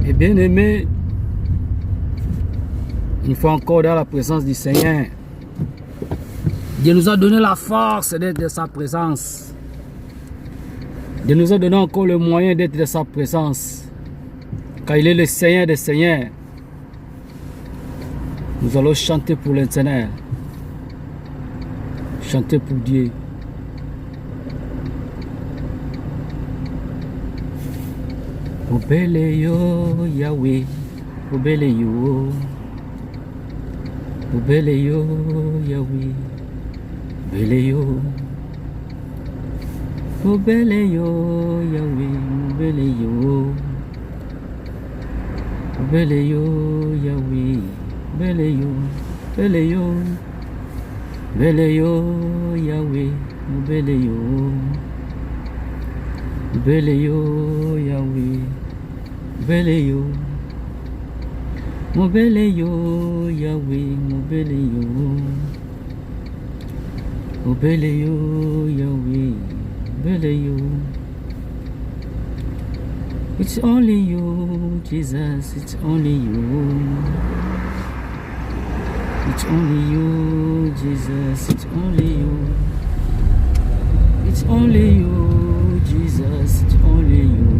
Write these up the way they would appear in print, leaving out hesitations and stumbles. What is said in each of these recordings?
Et bien aimé, une fois encore dans la présence du Seigneur, Dieu nous a donné la force d'être de sa présence. Dieu nous a donné encore le moyen d'être de sa présence. Car il est le Seigneur des Seigneurs. Nous allons chanter pour l'Éternel. Chanter pour Dieu. Obeleyo Yahweh, Obeleyo, Obeleyo Yahweh, Obeleyo, Obeleyo Yahweh, Obeleyo, Obeleyo Yahweh, Obeleyo, Obeleyo, Obeleyo Yahweh, Obeleyo. Obeleyo Yahweh, Obeleyo, Obeleyo Yahweh, Obeleyo, Obeleyo Yahweh, Obeleyo. It's only you, Jesus, it's only you. It's only you, Jesus, it's only you. It's only you, Jesus, it's only you.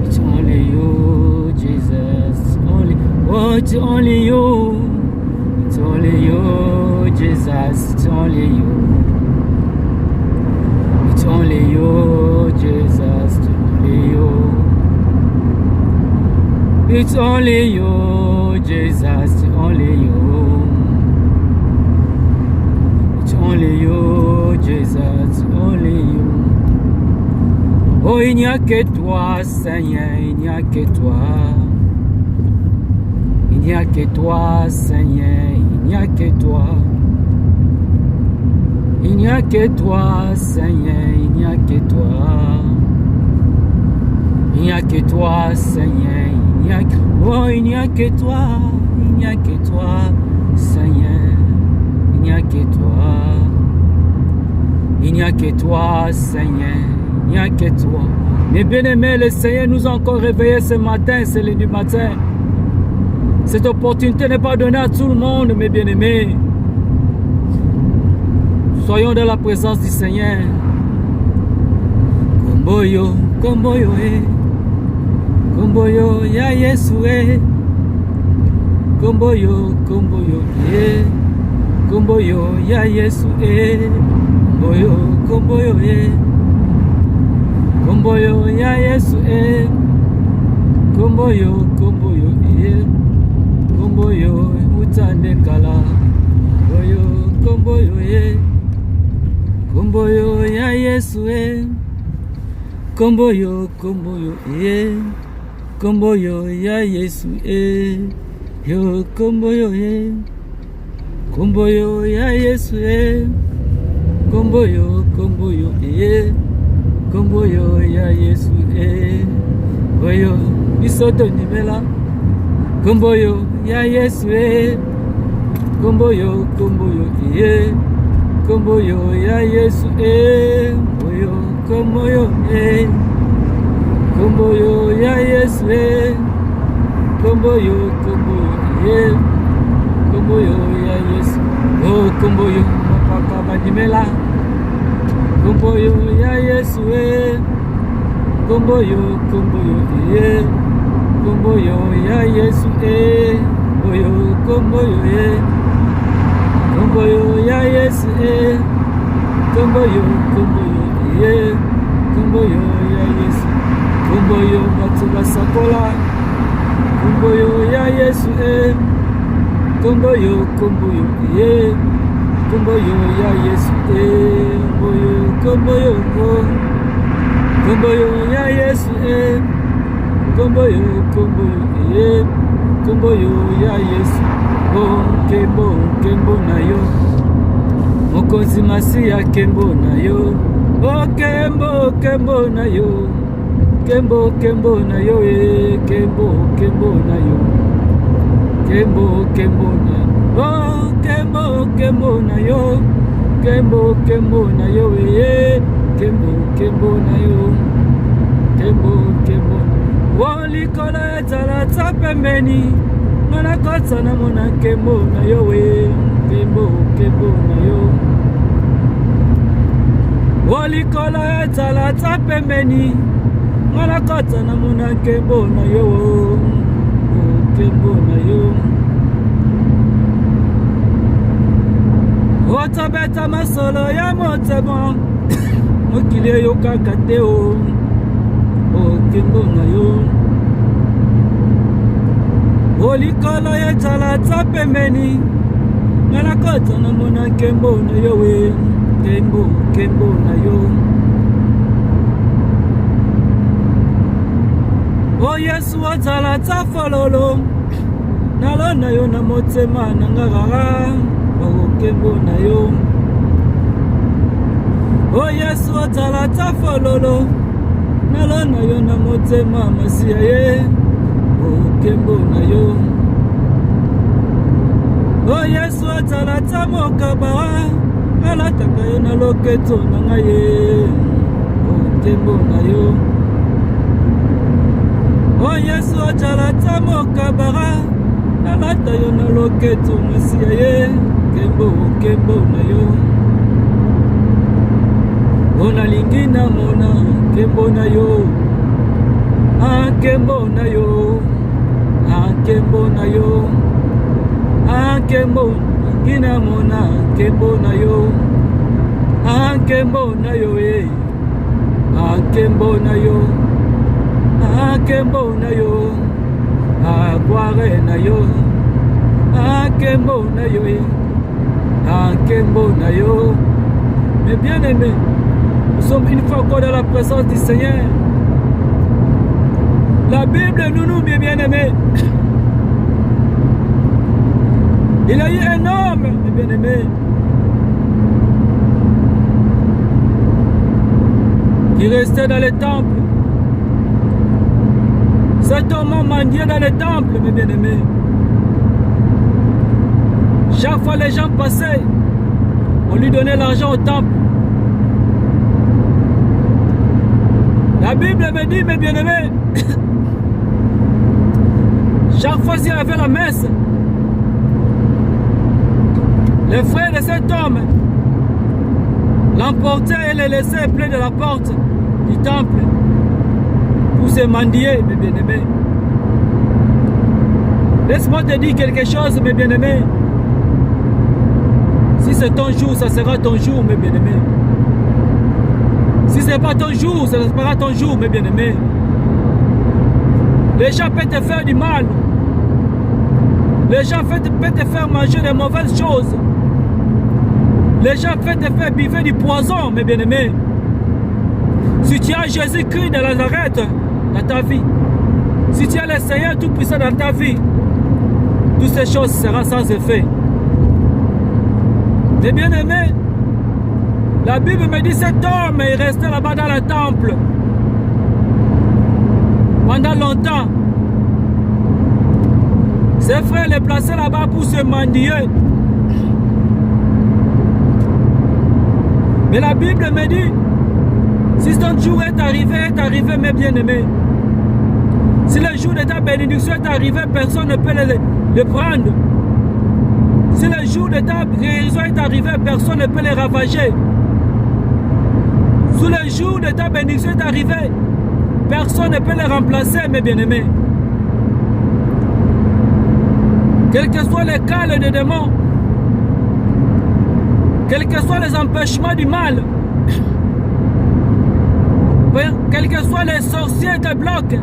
It's only you, Jesus, it's only, oh, it's only you. It's only you, Jesus, it's only you. It's only you, Jesus, it's only you. It's only you, Jesus, it's only you. It's only you, Jesus, only you. Oh, il n'y a que toi, Seigneur, il n'y a que toi. Il n'y a que toi, Seigneur, il n'y a que toi. Il n'y a que toi, Seigneur, il n'y a que toi. Il n'y a que toi, Seigneur, il n'y a que... Oh, il n'y a que toi, il n'y a que toi, Seigneur, il n'y a que toi. Il n'y a que toi, Seigneur, il n'y a que toi. Mes bien-aimés, le Seigneur nous a encore réveillés ce matin, c'est lundi matin. Cette opportunité n'est pas donnée à tout le monde, mes bien-aimés. Soyons dans la présence du Seigneur. Komboyo, komboyo, komboyo, ya Yesu, komboyo, komboyo, komboyo, ya Yesu, komboyo, komboyo, komboyo, ya Yesu, komboyo, komboyo, komboyo, utande kala, komboyo, komboyo, ya Yesu, komboyo, komboyo, komboyo, ya Yesu, yo, komboyo, komboyo, ya Yesu, komboyo, komboyo, komboyo, ya Yesu, oyo, bisoto nimela, komboyo, ya Yesu, komboyo, komboyo, komboyo, ya Yesu, oyo, komboyo, komboyo, ya Yesu, komboyo, komboyo, komboyo, ya Yesu, oh, komboyo, papa badimela, komboyo, ya Yesu, komboyo, komboyo, komboyo, ya Yesu, oyo, komboyo, komboyo, ya Yesu, komboyo, komboyo, komboyo, ya Yesu, komboyo, batu basakola, komboyo, ya Yesu, komboyo, komboyo, komboyo, ya Yesu, komboyo, komboyo, komboyo, ya Yesu, komboyo, komboyo, komboyo, ya Yesu, oh, kembo, kembo na yo, mokonzi masiya kembo na yo, oh, kembo, kembo na yo, kembo, kembo na yo, kembo, kembo na yo, kembo, kembo na yo, oh, kembo, kembo na yo, kembo, kembo na yo, kembo, kembo na yo, kembo, kembo, ta pembeni ngana kotsa na mona nkembo na yo we nkembo na yo olikolo ezala ta pembeni ngana kotsa na mona nkembo na yo nkembo na yo otobeta masolo ya motema mokili eyokaka te o nkembo na yo olikolo ezala ta pembeni ngana kotsa na mona nkembo na yo we nkembo na yo o Yesu ozala ta fololo nalona yo na motema na nga kaka nkembo na yo o Yesu ozala ta fololo nalona yo na motema masiya ye nkembo na yo o Yesu ozala ta mokaba alataka yo na loketo na ngai ye nkembo na yo o Yesu ozala ta mokaba alata yo na loketo masiya ye nkembo na yo onalingi na mona nkembo na yo nkembo na yo nkembo na yo nkembo ngina mona nkembo na yo nkembo na yo nkembo na yo nkembo na yo gloire na yo nkembo na yo nkembo na yo. Mes bien-aimés, nous sommes une fois encore dans la présence du Seigneur. La Bible nous, mes bien-aimés, il y a eu un homme, mes bien-aimés, qui restait dans les temples. Cet homme mendiait dans les temples, mes bien-aimés. Chaque fois les gens passaient, on lui donnait l'argent au temple. La Bible me dit, mes bien-aimés, chaque fois qu'il y avait la messe, les frères de cet homme l'emportaient et les laissaient près de la porte du temple pour se mendier, mes bien-aimés. Laisse-moi te dire quelque chose, mes bien-aimés. Si c'est ton jour, ça sera ton jour, mes bien-aimés. Si ce n'est pas ton jour, ça sera ton jour, mes bien-aimés. Les gens peuvent te faire du mal. Les gens peuvent te faire manger de mauvaises choses. Les gens peuvent te faire buvir du poison, mes bien-aimés. Si tu as Jésus-Christ de Nazareth dans ta vie, si tu as le Seigneur Tout-Puissant dans ta vie, toutes ces choses seront sans effet. Mes bien-aimés, la Bible me dit cet homme est resté là-bas dans le temple pendant longtemps. Ses frères les plaçaient là-bas pour se mendier. Mais la Bible me dit, si ton jour est arrivé, mes bien-aimés. Si le jour de ta bénédiction est arrivé, personne ne peut le prendre. Si le jour de ta guérison est arrivé, personne ne peut les ravager. Si le jour de ta bénédiction est arrivé, personne ne peut les remplacer, mes bien-aimés. Quels que soient les cales des démons, quels que soient les empêchements du mal, quels que soient les sorciers te bloquent,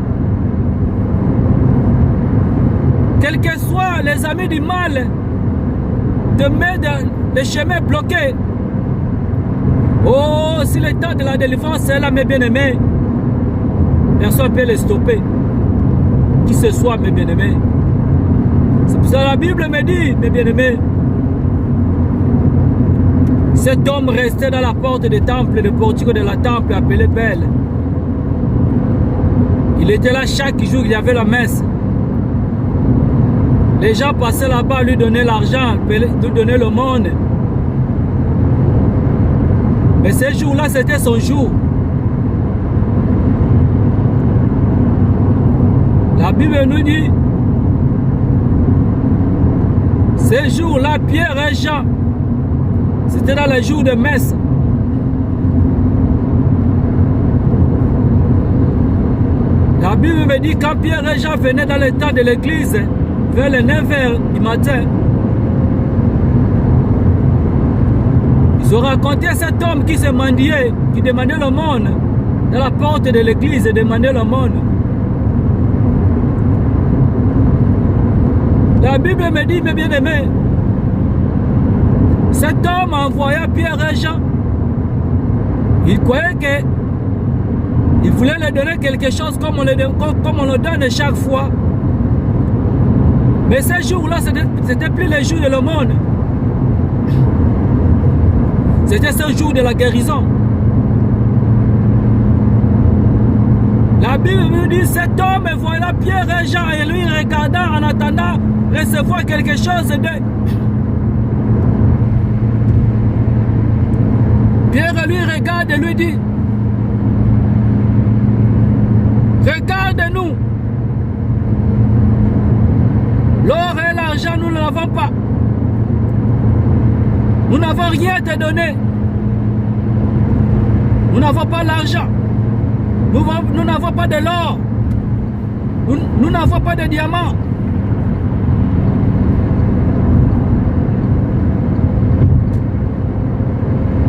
quels que soient les amis du mal, te mettent dans les chemins bloqués. Oh, si le temps de la délivrance est là, mes bien-aimés, personne ne peut les stopper. Qui ce soit, mes bien-aimés. C'est pour ça que la Bible me dit, mes bien-aimés, cet homme restait dans la porte du temple, le portico de la temple appelé Belle. Il était là chaque jour, il y avait la messe. Les gens passaient là-bas, lui donner l'argent, lui donner le monde. Mais ce jour-là, c'était son jour. La Bible nous dit, Ces jours-là, Pierre et Jean, c'était dans les jours de messe. La Bible me dit quand Pierre et Jean venaient dans le temps de l'église, vers les 9h du matin, ils ont raconté à cet homme qui se mendiait, qui demandait l'aumône, dans la porte de l'église, et demandait l'aumône. La Bible me dit, mes bien-aimés, cet homme envoya Pierre et Jean. Il croyait qu'il voulait leur donner quelque chose comme on le donne chaque fois. Mais ces jours-là, c'était plus les jours de l'aumône. C'était ce jour de la guérison. La Bible nous dit, cet homme voilà Pierre et Jean et lui regardant en attendant recevoir quelque chose d'eux. Pierre lui regarde et lui dit, regarde-nous. L'or et l'argent, nous ne l'avons pas. Nous n'avons rien à te donner. Nous n'avons pas l'argent. Nous n'avons pas de l'or. Nous n'avons pas de diamants.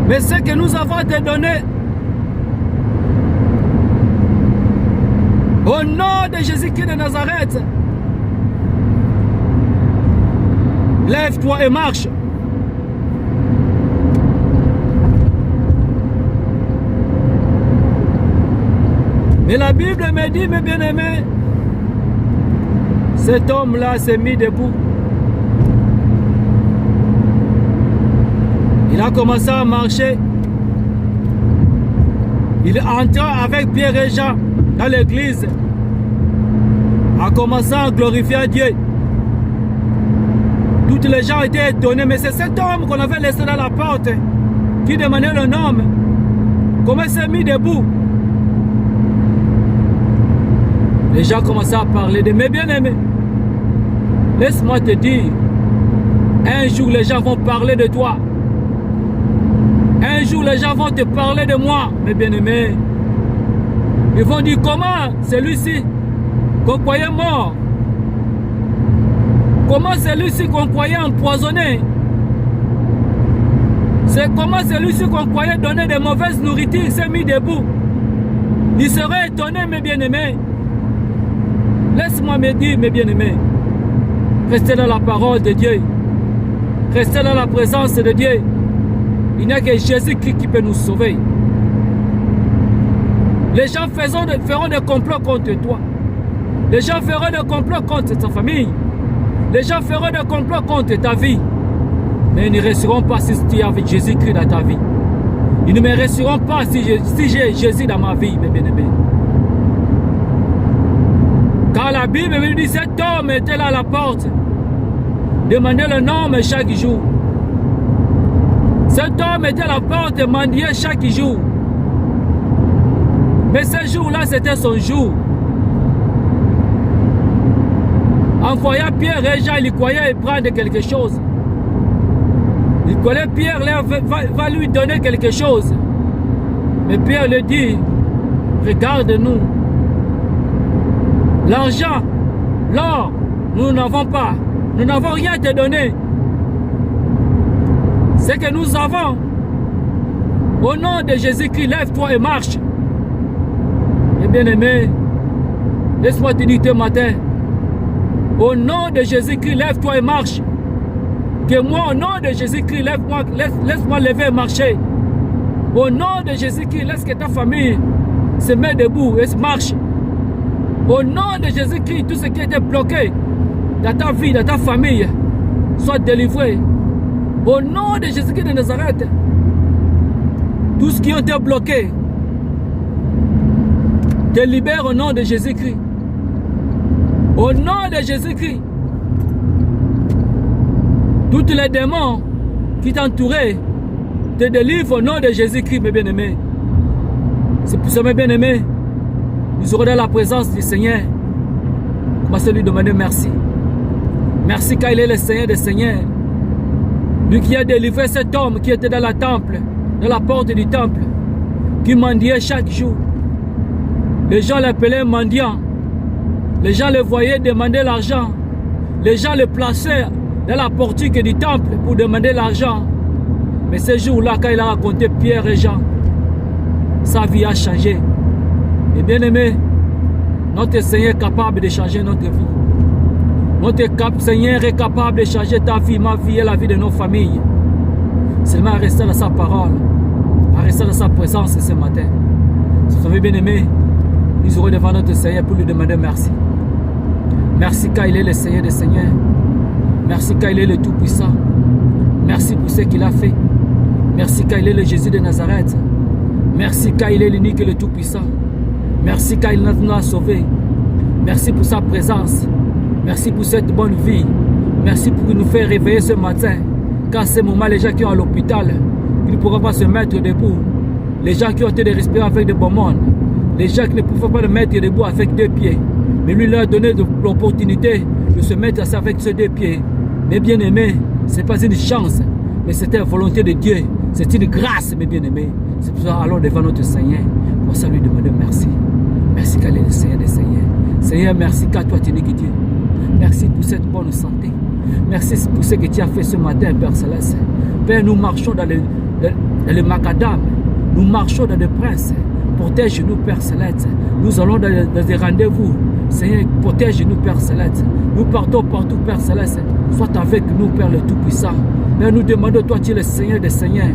Mais ce que nous avons à te donner, au nom de Jésus-Christ de Nazareth, lève-toi et marche. Mais la Bible me dit, mes bien-aimés, cet homme-là s'est mis debout. Il a commencé à marcher. Il entra avec Pierre et Jean dans l'église, a commencé à glorifier Dieu. Toutes les gens étaient étonnés, mais c'est cet homme qu'on avait laissé dans la porte qui demandait le nom. Comment il s'est mis debout? Les gens commençaient à parler de mes bien-aimés. Laisse-moi te dire, un jour les gens vont parler de toi. Un jour les gens vont te parler de moi, mes bien-aimés. Ils vont dire comment celui-ci qu'on croyait mort, comment celui-ci qu'on croyait empoisonné, c'est comment celui-ci qu'on croyait donner de mauvaises nourritures s'est mis debout. Ils seraient étonnés, mes bien-aimés. Laisse-moi me dire, mes bien-aimés, restez dans la parole de Dieu. Restez dans la présence de Dieu. Il n'y a que Jésus-Christ qui peut nous sauver. Les gens feront des complots contre toi. Les gens feront des complots contre ta famille. Les gens feront des complots contre ta vie. Mais ils ne resteront pas si tu es avec Jésus-Christ dans ta vie. Ils ne me resteront pas si j'ai Jésus dans ma vie, mes bien-aimés. Car la Bible me dit, cet homme était là à la porte, demandait le nom chaque jour. Cet homme était à la porte et mendiait chaque jour. Mais ce jour-là, c'était son jour. En voyant Pierre et Jean, il croyait prendre quelque chose. Il croyait Pierre va lui donner quelque chose. Mais Pierre lui dit, regarde-nous. L'argent, l'or, nous n'avons pas. Nous n'avons rien à te donner. Ce que nous avons, au nom de Jésus-Christ, lève-toi et marche. Et bien-aimé, laisse-moi te dire ce matin, au nom de Jésus-Christ, lève-toi et marche. Que moi, au nom de Jésus-Christ, laisse-moi lever et marcher. Au nom de Jésus-Christ, laisse que ta famille se mette debout et marche. Au nom de Jésus-Christ, tout ce qui était bloqué dans ta vie, dans ta famille, soit délivré. Au nom de Jésus-Christ de Nazareth, tout ce qui a été bloqué, te libère au nom de Jésus-Christ. Au nom de Jésus-Christ, toutes les démons qui t'entouraient te délivrent au nom de Jésus-Christ, mes bien-aimés. C'est pour ça, mes bien-aimés, nous aurons dans la présence du Seigneur. Commencez à lui demander merci. Merci car il est le Seigneur des Seigneurs. Lui qui a délivré cet homme qui était dans la temple, dans la porte du temple, qui mendiait chaque jour. Les gens l'appelaient mendiant. Les gens le voyaient demander l'argent. Les gens le plaçaient dans la portique du temple pour demander l'argent. Mais ce jour-là, quand il a raconté Pierre et Jean, sa vie a changé. Et bien aimé, notre Seigneur est capable de changer notre vie. Notre Seigneur est capable de changer ta vie, ma vie et la vie de nos familles. Seulement à rester dans sa parole, à rester dans sa présence ce matin. Si vous avez bien aimé, nous aurons devant notre Seigneur pour lui demander merci. Merci car il est le Seigneur des Seigneurs. Merci car il est le Tout-Puissant. Merci pour ce qu'il a fait. Merci car il est le Jésus de Nazareth. Merci car il est l'unique et le Tout-Puissant. Merci car il nous a sauvés. Merci pour sa présence. Merci pour cette bonne vie. Merci pour nous faire réveiller ce matin. Car à ce moment, les gens qui sont à l'hôpital, ils ne pourront pas se mettre debout. Les gens qui ont été de respirer avec de bons mondes. Les gens qui ne pouvaient pas le mettre debout avec 2 pieds. Mais lui leur a donné l'opportunité de se mettre assis avec ses 2 pieds. Mais bien aimé, ce n'est pas une chance, mais c'était la volonté de Dieu. C'est une grâce, mes bien-aimés. C'est pour ça, allons devant notre Seigneur. Pour ça, lui demander merci. Merci car il est le Seigneur des Seigneurs. Seigneur, merci car toi, tu es unique Dieu. Merci pour cette bonne santé. Merci pour ce que tu as fait ce matin, Père Céleste. Père, nous marchons dans le macadam. Nous marchons dans le prince. Protège-nous, Père Céleste. Nous allons dans des rendez-vous. Seigneur, protège-nous, Père Céleste. Nous partons partout, Père Céleste. Sois avec nous, Père le Tout-Puissant. Père, nous demandons, toi, tu es le Seigneur des Seigneurs.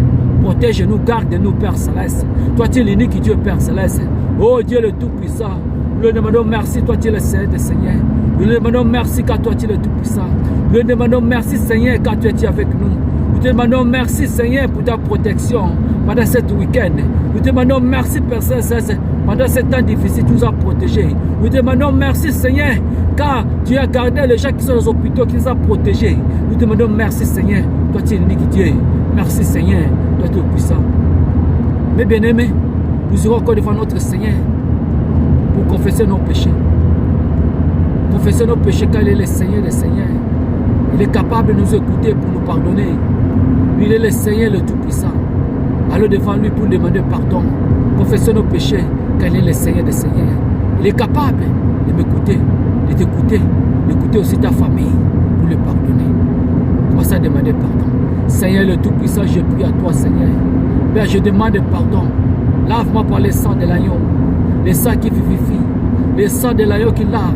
Protège-nous, garde-nous, Père Céleste. Toi, tu es l'unique Dieu, Père Céleste. Oh Dieu le Tout-Puissant. Nous lui demandons merci, toi, tu es le Seigneur des Seigneurs. Nous lui demandons merci, car toi, tu es le Tout-Puissant. Nous lui demandons merci, Seigneur, car tu es avec nous. Nous te demandons merci, Seigneur, pour ta protection pendant cet week-end. Nous te demandons merci, Père Céleste, pendant ce temps difficile, tu nous as protégés. Nous te demandons merci, Seigneur, car tu as gardé les gens qui sont dans les hôpitaux, qui nous as protégés. Nous te demandons merci, Seigneur. Toi, tu es l'unique Dieu. Merci, Seigneur. Toi, tu es puissant. Mais bien aimés, nous irons encore devant notre Seigneur pour confesser nos péchés. Confesser nos péchés car il est le Seigneur des Seigneurs. Il est capable de nous écouter pour nous pardonner. Lui, il est le Seigneur le Tout-Puissant. Allons devant lui pour demander pardon. Confessons nos péchés car il est le Seigneur des Seigneurs. Il est capable de m'écouter, de t'écouter, d'écouter aussi ta famille pour le pardonner. Commence à demander pardon. Seigneur le Tout-Puissant, je prie à toi, Seigneur. Père, je demande pardon. Lave-moi par le sang de l'agneau, le sang qui vivifie, le sang de l'agneau qui lave,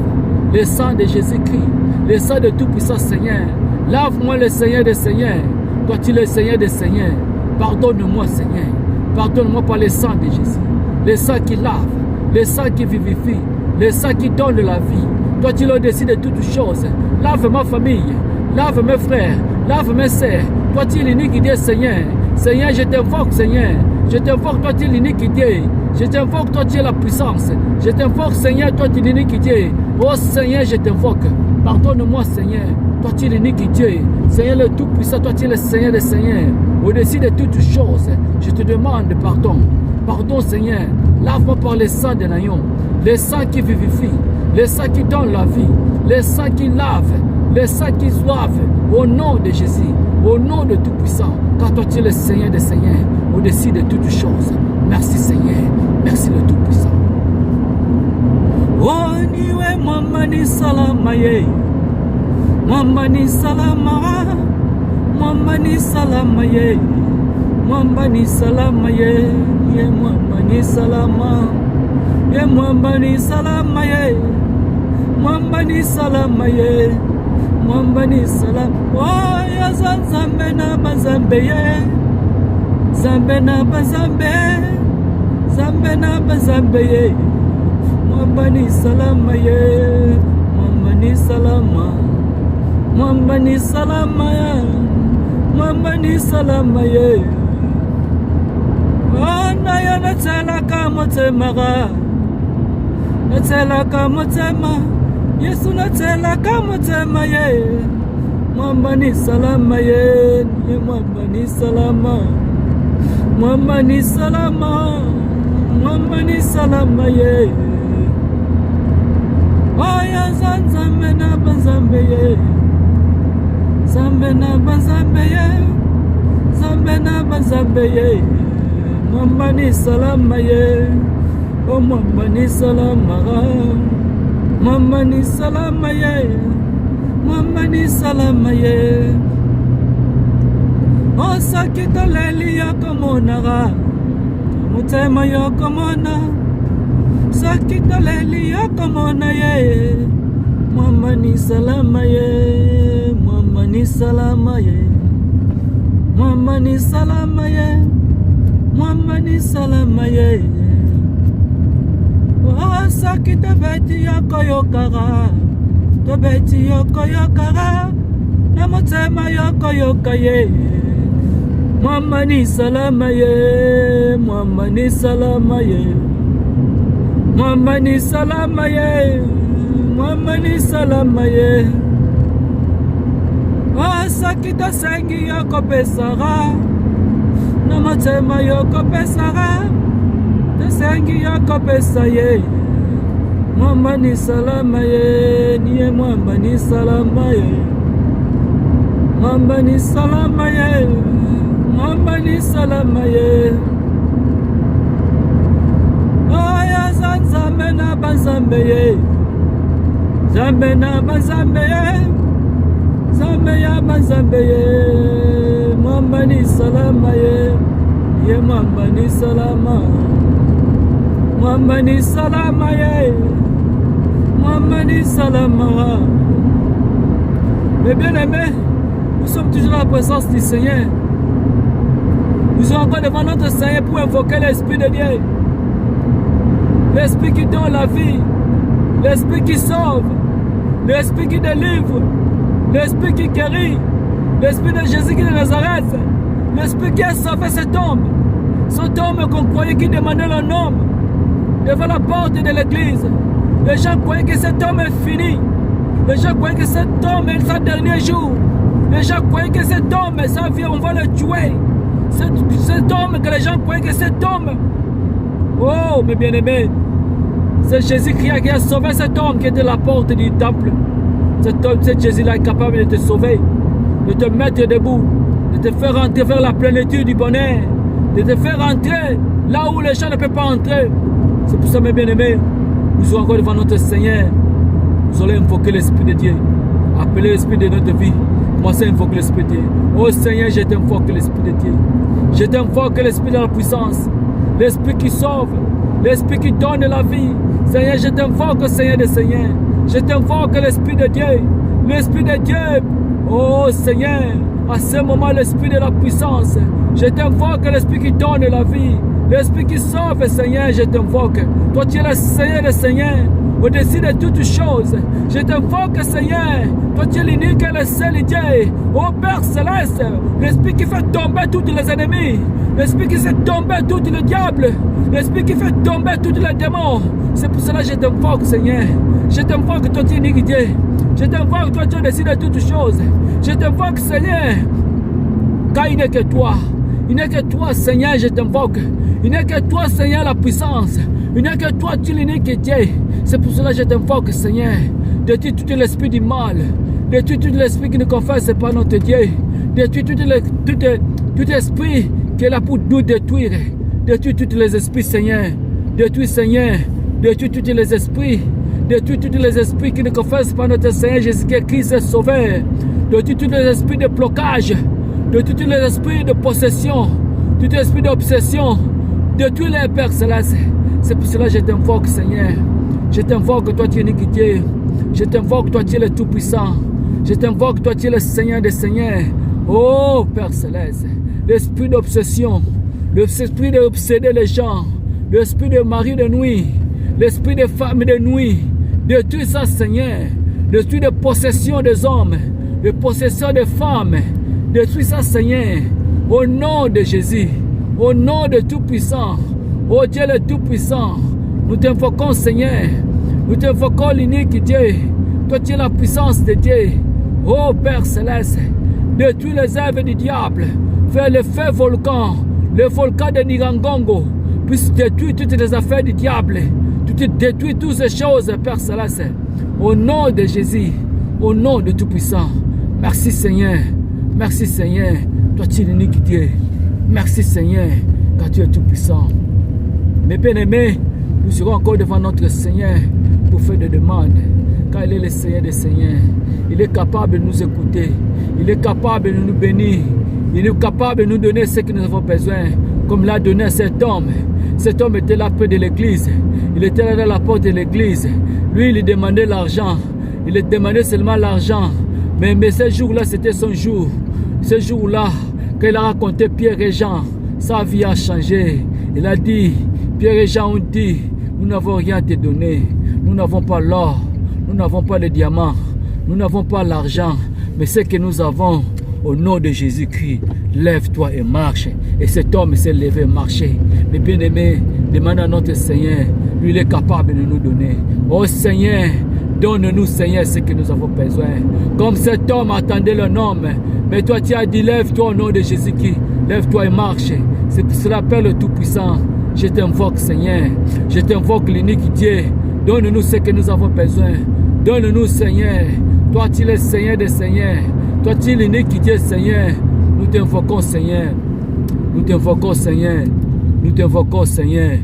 le sang de Jésus-Christ, le sang de Tout-Puissant, Seigneur. Lave-moi le Seigneur des Seigneurs. Toi, tu es le Seigneur des Seigneurs. Pardonne-moi, Seigneur. Pardonne-moi par le sang de Jésus. Le sang qui lave, le sang qui vivifie, le sang qui donne la vie. Toi, tu es au-dessus de toutes choses. Lave ma famille, lave mes frères, lave mes sœurs. Toi, tu es l'unique Dieu, Seigneur. Seigneur, je t'invoque, Seigneur. Je t'invoque, toi, tu es l'unique Dieu. Je t'invoque, toi, tu es la puissance. Je t'invoque, Seigneur, toi, tu es l'unique Dieu. Oh, Seigneur, je t'invoque. Pardonne-moi, Seigneur. Toi, tu es l'unique Dieu. Seigneur, le Tout-Puissant, toi, tu es le Seigneur des Seigneurs. Au-dessus de toutes choses, je te demande pardon. Pardon, Seigneur. Lave-moi par le sang de l'agneau. Le sang qui vivifie. Le sang qui donne la vie. Le sang qui lave. Le sang qui soive. Au nom de Jésus. Au nom de Tout-Puissant. Car toi, tu es le Seigneur des Seigneurs. Au-dessus de toutes choses. Merci, Seigneur. Merci, le Tout-Puissant. Oh, niwe mamani salama ye. Mamani salama. Mamani salama ye. Mamani salama ye. Ye mamani salama. Ye mamani salama ye. Mamani salama ye. Mamani salama. Oh, ya zambe na bazambe ye. Zambe na bazambe. Zambe na bazambe ye. Mamani salama ye. Mamani salama. Mamani salama ye. Mamani salama ye. Ana ya natela kamotema. Natela kamotema. Yesu natela kamotema ye. Mamani salama ye. Mamani salama. Mamani salama. Mamani salama ye. Aya zanzambe na bazambe ye. banzambeye, zambe na banzambeye, mwamba ni salama ye, oh mwamba ni salama, mwamba ni salama ye, mwamba ni salama ye. Oh sakita leli yakomonara, mutema yakomona, sakita leli yakomona ye, mwamba ni salama ye, mwamba ni salama ye, mwamba ni salama ye, mwamba ni salama ye. Oh sakita beti yakoyokara, to beti yokoyokara, na mutema yokoyoka ye. Mwamba ni salama ye, mwamba ni salama ye, mwamba ni salama ye, mwamba ni salama ye. Sakita sengi yoko pesara, na matema yoko pesara, ta sengi yoko pesa ye. Mwamba ni salama ye, niye mwamba ni salama ye, mwamba ni salama ye, mwamba ni salama ye. Oya zanzambe na banzambe ye, zambe na banzambe ye, zambe ya banzambe ye, mwamba ni salama ye, ye mwamba ni salama, mwamba ni salama ye, mwamba ni salama. Mais bien aimés, nous sommes toujours à la présence du Seigneur. Nous sommes encore devant notre Seigneur pour invoquer l'Esprit de Dieu. L'Esprit qui donne la vie, l'Esprit qui sauve, l'Esprit qui délivre, l'Esprit qui guérit, l'Esprit de Jésus qui est de Nazareth, l'Esprit qui a sauvé cet homme qu'on croyait qui demandait le nom devant la porte de l'église. Les gens croyaient que cet homme est fini. Les gens croyaient que cet homme est son dernier jour. Les gens croyaient que cet homme, sa vie, on va le tuer. Cet homme, que les gens croyaient que cet homme. Oh, mes bien-aimés, c'est Jésus-Christ qui a sauvé cet homme qui était à la porte du temple. Cet homme, c'est Jésus-là, est capable de te sauver, de te mettre debout, de te faire entrer vers la plénitude du bonheur, de te faire entrer là où les gens ne peuvent pas entrer. C'est pour ça, mes bien-aimés, nous sommes encore devant notre Seigneur. Nous allons invoquer l'Esprit de Dieu, appeler l'Esprit de notre vie. Commencez à invoquer l'Esprit de Dieu. Oh Seigneur, je t'invoque l'Esprit de Dieu. Je t'invoque l'Esprit de la puissance, l'Esprit qui sauve, l'Esprit qui donne la vie. Seigneur, je t'invoque, Seigneur des Seigneurs. Je t'invoque l'Esprit de Dieu. L'Esprit de Dieu. Oh Seigneur, à ce moment, l'Esprit de la puissance. Je t'invoque l'Esprit qui donne la vie. L'Esprit qui sauve, Seigneur, je t'invoque. Toi, tu es le Seigneur des Seigneurs, au-dessus de toutes choses. Je t'invoque, Seigneur. Toi, tu es l'unique et le seul Dieu. Oh Père Céleste, l'Esprit qui fait tomber tous les ennemis. L'Esprit qui fait tomber tous les diables. L'Esprit qui fait tomber tous les démons. C'est pour cela que je t'invoque, Seigneur. Je t'invoque, toi, tu es unique Dieu. Je t'invoque, toi, tu es au-dessus de toutes choses. Je t'invoque, Seigneur, car il n'est que toi. Il n'est que toi, Seigneur, je t'invoque. Il n'est que toi, Seigneur, la puissance. Il n'est que toi, tu es l'unique Dieu. C'est pour cela que je t'invoque, Seigneur. Détruis tout l'esprit du mal. Détruis tout l'esprit qui ne confesse pas notre Dieu. Détruis tout esprit qui est là pour nous détruire. Détruis tous les esprits, Seigneur. Détruis, Seigneur. Détruis tous les esprits. Détruis tous les esprits qui ne confessent pas notre Seigneur Jésus-Christ est sauveur. Détruis tous les esprits de blocage. Détruis tous les esprits de possession. Tout esprit d'obsession. Détruis les Pères Célestes. C'est pour cela que je t'invoque, Seigneur. Je t'invoque, toi tu es unique Dieu. Je t'invoque, toi tu es le Tout-Puissant. Je t'invoque, toi tu es le Seigneur des Seigneurs. Oh Père Céleste, l'esprit d'obsession, l'esprit d'obséder les gens, l'esprit de mari de nuit, l'esprit de femme de nuit, détruis ça, Seigneur. L'esprit de possession des hommes, de possession des femmes, détruis ça, Seigneur. Au nom de Jésus, au nom de Tout-Puissant, oh Dieu le Tout-Puissant, nous t'invoquons, Seigneur. Nous t'invoquons l'unique Dieu. Toi, tu es la puissance de Dieu. Oh Père Céleste, détruis les œuvres du diable. Fais le feu volcan, le volcan de Nirangongo, puisse détruire toutes les affaires du diable. Tu détruis toutes ces choses, Père Céleste. Au nom de Jésus, au nom de Tout-Puissant. Merci, Seigneur. Merci Seigneur, toi tu es l'unique Dieu. Merci Seigneur, car tu es tout puissant. Mes bien-aimés, nous serons encore devant notre Seigneur pour faire des demandes, car il est le Seigneur des Seigneurs. Il est capable de nous écouter, il est capable de nous bénir, il est capable de nous donner ce que nous avons besoin, comme l'a donné à cet homme. Cet homme était là près de l'église, il était là dans la porte de l'église. Lui, il demandait l'argent, il demandait seulement l'argent. Mais ce jour-là, c'était son jour. Ce jour-là, quand il a raconté Pierre et Jean, sa vie a changé. Il a dit, Pierre et Jean ont dit, nous n'avons rien à te donner. Nous n'avons pas l'or, nous n'avons pas les diamants, nous n'avons pas l'argent. Mais ce que nous avons, au nom de Jésus-Christ, lève-toi et marche. Et cet homme s'est levé et marché. Mais bien aimé, demande à notre Seigneur, lui il est capable de nous donner. Oh Seigneur, donne-nous, Seigneur, ce que nous avons besoin. Comme cet homme attendait le nom, mais toi tu as dit, lève-toi au nom de Jésus-Christ. Lève-toi et marche. C'est pour cela, Père le Tout-Puissant, je t'invoque, Seigneur. Je t'invoque l'unique Dieu. Donne-nous ce que nous avons besoin. Donne-nous, Seigneur. Toi tu es le Seigneur des Seigneurs. Toi tu es l'unique Dieu, Seigneur. Nous t'invoquons, Seigneur. Nous t'invoquons, Seigneur. Nous t'invoquons, Seigneur.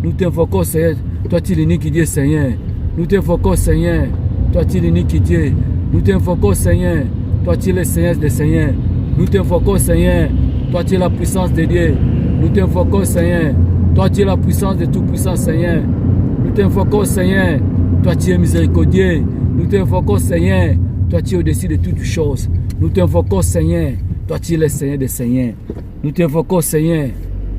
Nous t'invoquons, Seigneur. Toi tu es l'unique Dieu, Seigneur. Nous t'invoquons, Seigneur. Toi tu es l'unique Dieu. Nous t'invoquons, Seigneur. Toi tu es le Seigneur des Seigneurs. Nous t'invoquons, Seigneur. Toi tu es la puissance de Dieu. Nous t'invoquons, Seigneur. Toi tu es la puissance de tout puissant, Seigneur. Nous t'invoquons, Seigneur. Toi tu es miséricordieux. Nous t'invoquons, Seigneur. Toi tu es au-dessus de toutes choses. Nous t'invoquons, Seigneur. Toi tu es le Seigneur des Seigneurs. Nous t'invoquons, Seigneur.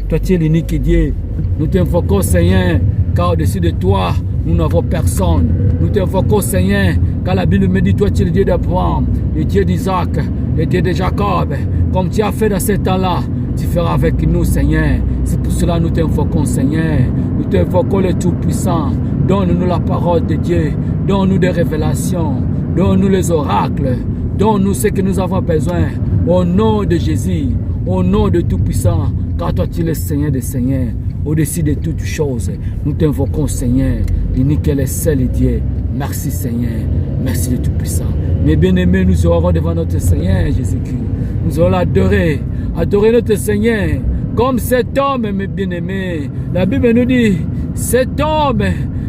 Toi tu es l'unique Dieu. Nous t'invoquons, Seigneur. Car au-dessus de toi, nous n'avons personne. Nous t'invoquons, Seigneur, car la Bible me dit, toi tu es le Dieu d'Abraham, le Dieu d'Isaac, le Dieu de Jacob. Comme tu as fait dans ce temps-là, tu feras avec nous, Seigneur. C'est pour cela que nous t'invoquons, Seigneur. Nous t'invoquons le Tout-Puissant. Donne-nous la parole de Dieu. Donne-nous des révélations. Donne-nous les oracles. Donne-nous ce que nous avons besoin. Au nom de Jésus, au nom de Tout-Puissant, car toi tu es le Seigneur des Seigneurs. Au-dessus de toutes choses, nous t'invoquons, Seigneur, l'unique et le seul Dieu. Merci, Seigneur. Merci de Tout-Puissant. Mes bien-aimés, nous serons devant notre Seigneur Jésus-Christ. Nous allons l'adorer, adorer notre Seigneur. Comme cet homme, mes bien-aimés. La Bible nous dit, cet homme,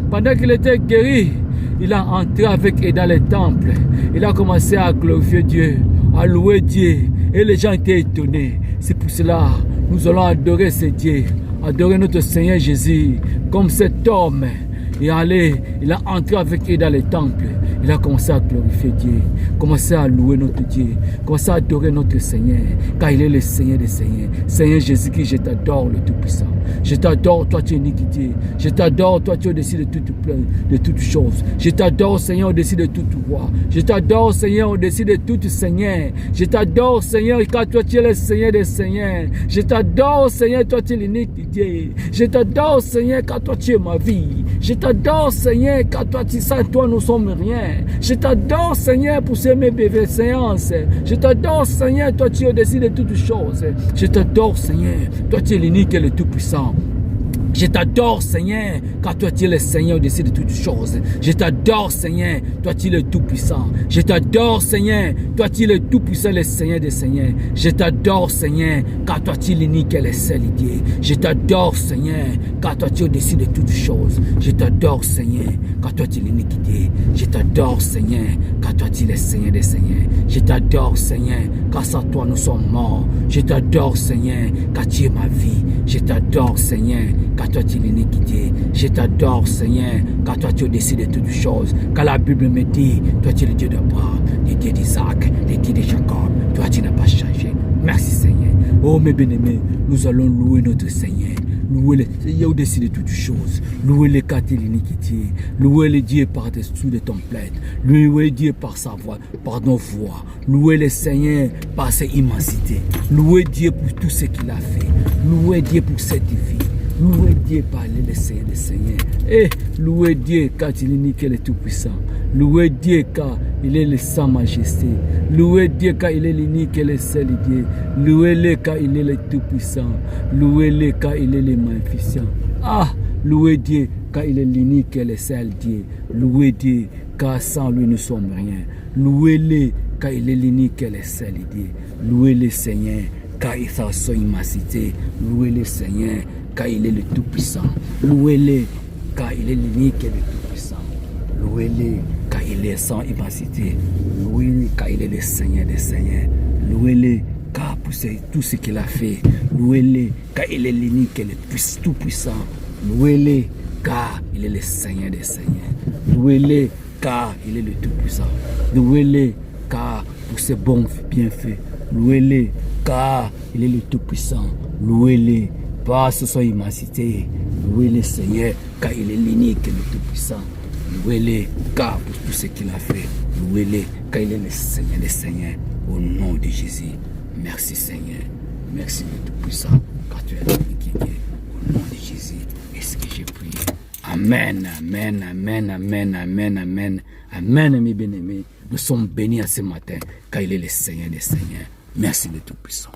pendant qu'il était guéri, il a entré avec eux dans le temple. Il a commencé à glorifier Dieu, à louer Dieu. Et les gens étaient étonnés. C'est pour cela que nous allons adorer ce Dieu. Adorer notre Seigneur Jésus comme cet homme. Il a entré avec eux dans les temples. Il a commencé à glorifier Dieu, commencé à louer notre Dieu, commencé à adorer notre Seigneur, car il est le Seigneur des Seigneurs. Seigneur Jésus-Christ, je t'adore, le Tout-Puissant. Je t'adore, toi tu es unique Dieu. Je t'adore, toi tu es au-dessus de toutes choses. Je t'adore, Seigneur, au-dessus de toute roi. Je t'adore, Seigneur, au-dessus de tout Seigneur. Je t'adore, Seigneur, car toi tu es le Seigneur des Seigneurs. Je t'adore, Seigneur, toi tu es l'unique Dieu. Je t'adore, Seigneur, car toi tu es ma vie. Je t'adore, Seigneur, car toi tu sais, toi nous sommes rien. Je t'adore, Seigneur, pour ces mes séances. Je t'adore, Seigneur, toi tu es au-dessus de toutes choses. Je t'adore, Seigneur, toi tu es l'unique et le tout-puissant. Je t'adore, Seigneur, car toi tu es le Seigneur au-dessus de toutes choses. Je t'adore, Seigneur, toi tu es le Tout-Puissant. Je t'adore, Seigneur, toi tu es le Tout-Puissant, le Seigneur des Seigneurs. Je t'adore, Seigneur, car toi tu es l'unique et le seul Dieu. Je t'adore, Seigneur, car toi tu es au-dessus de toutes choses. Je t'adore, Seigneur, car toi tu es l'unique Dieu. Je t'adore, Seigneur, car toi tu es le Seigneur des Seigneurs. Je t'adore, Seigneur, car sans toi nous sommes morts. Je t'adore, Seigneur, car tu es ma vie. Je t'adore, Seigneur, car toi tu es l'iniquité. Je t'adore, Seigneur, car toi tu es au-dessus de toutes choses. Car la Bible me dit, toi tu es le Dieu d'Abraham, le Dieu d'Isaac, le Dieu de Jacob. Toi tu n'as pas changé. Merci, Seigneur. Oh mes bien-aimés, nous allons louer notre Seigneur. Louer le Seigneur au-dessus de toutes choses. Louer le cas de l'iniquité. Louer le Dieu par-dessous de ton plaide. Louer le Dieu par sa voix, par nos voix. Louer le Seigneur par sa immensité. Louer Dieu pour tout ce qu'il a fait. Louer Dieu pour cette vie. Louez Dieu par le Seigneur des Seigneurs. Et louez Dieu car il est unique et le Tout-Puissant. Louez Dieu car il est le sans majesté. Louez Dieu car il est l'unique et le seul Dieu. Louez-le car il est le Tout-Puissant. Louez-le car il est le magnificent. Ah, louez Dieu car il est l'unique et le seul Dieu. Louez Dieu car sans lui nous sommes rien. Louez-le car il est l'unique et le seul Dieu. Louez le Seigneur, car il a son immensité. Louez le Seigneur, car il est le Tout-Puissant. Louez-le, car il est l'unique et le Tout-Puissant. Louez-le, car il est sans immensité. Louez-le, car il est le Seigneur des Seigneurs. Louez-le, car pour tout ce qu'il a fait. Louez-le, car il est l'unique et le Tout-Puissant. Louez-le, car il est le Seigneur des Seigneurs. Louez-le, car il est le Tout-Puissant. Louez-le, car pour ses bons bienfaits. Louez-le, car il est le Tout-Puissant. Louez-le, par son immensité. Louez-le, Seigneur, car il est l'unique et le Tout-Puissant. Louez-le, car pour tout ce qu'il a fait. Louez-le, car il est le Seigneur des Seigneurs. Au nom de Jésus. Merci, Seigneur. Merci, le Tout-Puissant, car tu es l'unique. Au nom de Jésus, est-ce que j'ai prié? Amen, amen, amen, amen, amen, amen, amen, mes bien-aimés. Nous sommes bénis à ce matin, car il est le Seigneur des Seigneurs. Merci, le Tout-Puissant.